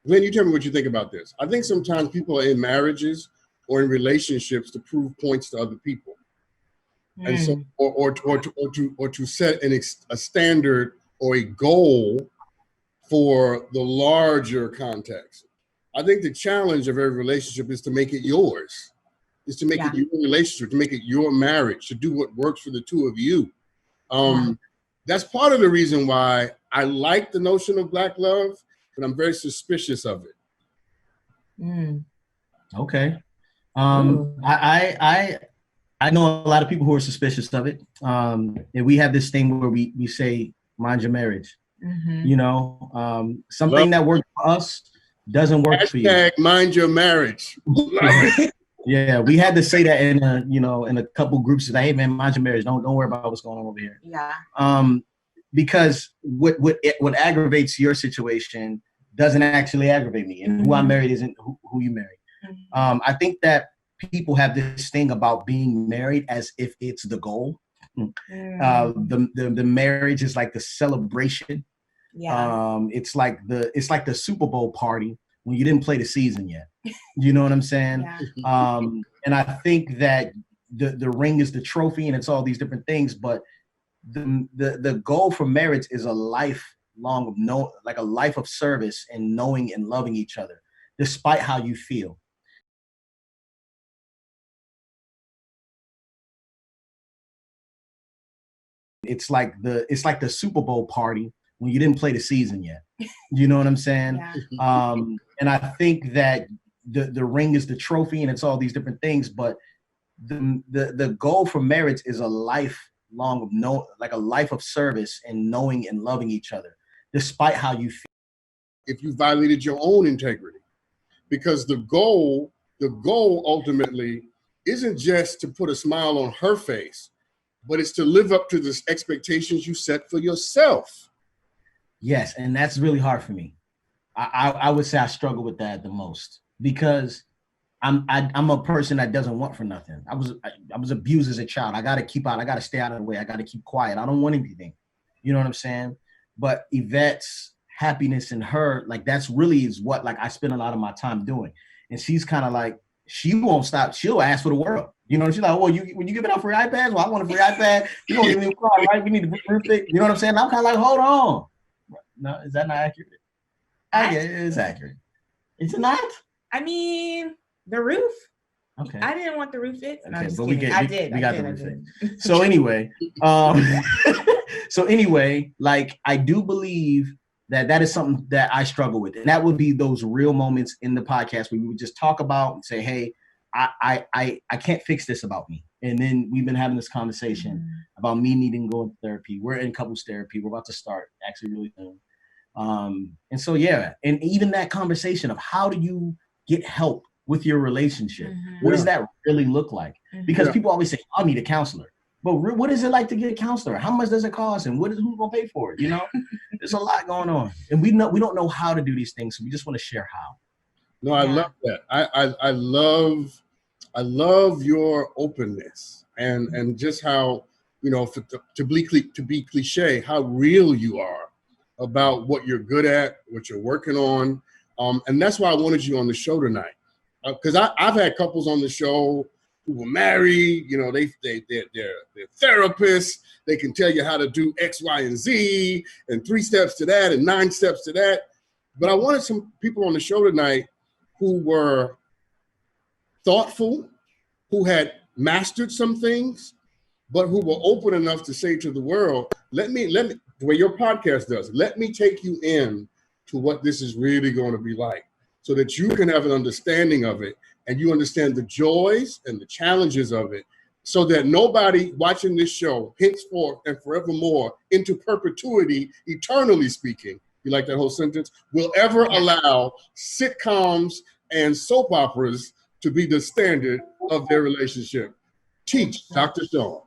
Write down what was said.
Glenn, you tell me what you think about this. I think sometimes people are in marriages or in relationships to prove points to other people. And so, or to set a standard or a goal for the larger context. I think the challenge of every relationship is to make it yours, is to make it your relationship, to make it your marriage, to do what works for the two of you. That's part of the reason why I like the notion of Black love, but I'm very suspicious of it. Okay. I know a lot of people who are suspicious of it. And we have this thing where we say, mind your marriage. You know, something that works for us doesn't work for you. Mind your marriage. Yeah, we had to say that in a couple groups. Like, hey man, mind your marriage. Don't worry about what's going on over here. Yeah. Because what aggravates your situation doesn't actually aggravate me, and who I married isn't who you married. I think that people have this thing about being married as if it's the goal. The marriage is like the celebration. Yeah. It's like the Super Bowl party when you didn't play the season yet. You know what I'm saying? Yeah. And I think that the ring is the trophy, and it's all these different things. But the goal for marriage is a lifelong a life of service and knowing and loving each other, despite how you feel. It's like the Super Bowl party when you didn't play the season yet. You know what I'm saying? Yeah. And I think that the ring is the trophy, and it's all these different things. But the goal for marriage is a lifelong a life of service and knowing and loving each other, despite how you feel. If you violated your own integrity, because the goal ultimately isn't just to put a smile on her face, but it's to live up to the expectations you set for yourself. Yes, and that's really hard for me. I would say I struggle with that the most, because I'm a person that doesn't want for nothing. I was abused as a child. I got to stay out of the way. I got to keep quiet. I don't want anything. You know what I'm saying? But Yvette's happiness in her, like, that's really is what, like, I spend a lot of my time doing. And she's kind of like, she won't stop. She'll ask for the world. You know, she's like, well, when you give it up for iPads, well, I want a free iPad. You don't give me a car, right? We need to roof it. You know what I'm saying? I'm kind of like, hold on. No, is that not accurate? Yeah, it is accurate. Is it not? I mean, the roof. Okay. I didn't want the roof fixed. Okay, but we got the roof fixed. So anyway, like, I do believe that is something that I struggle with, and that would be those real moments in the podcast where we would just talk about and say, hey, I can't fix this about me. And then we've been having this conversation about me needing to go into therapy. We're in couples therapy. We're about to start actually really soon. And so, yeah. And even that conversation of how do you get help with your relationship? What does that really look like? Because people always say, I need a counselor. But what is it like to get a counselor? How much does it cost? And who's going to pay for it? You know, there's a lot going on. And we don't know how to do these things. So we just want to share how. No, I love that. I love your openness and just how, you know, to be cliche, how real you are about what you're good at, what you're working on. And that's why I wanted you on the show tonight. Because I've had couples on the show who were married, you know, they're therapists. They can tell you how to do X, Y, and Z, and 3 steps to that, and 9 steps to that. But I wanted some people on the show tonight who were thoughtful, who had mastered some things, but who were open enough to say to the world, let me, the way your podcast does, let me take you in to what this is really going to be like, so that you can have an understanding of it and you understand the joys and the challenges of it, so that nobody watching this show henceforth and forevermore into perpetuity, eternally speaking, you like that whole sentence, will ever allow sitcoms and soap operas to be the standard of their relationship. Teach, Dr. Sean.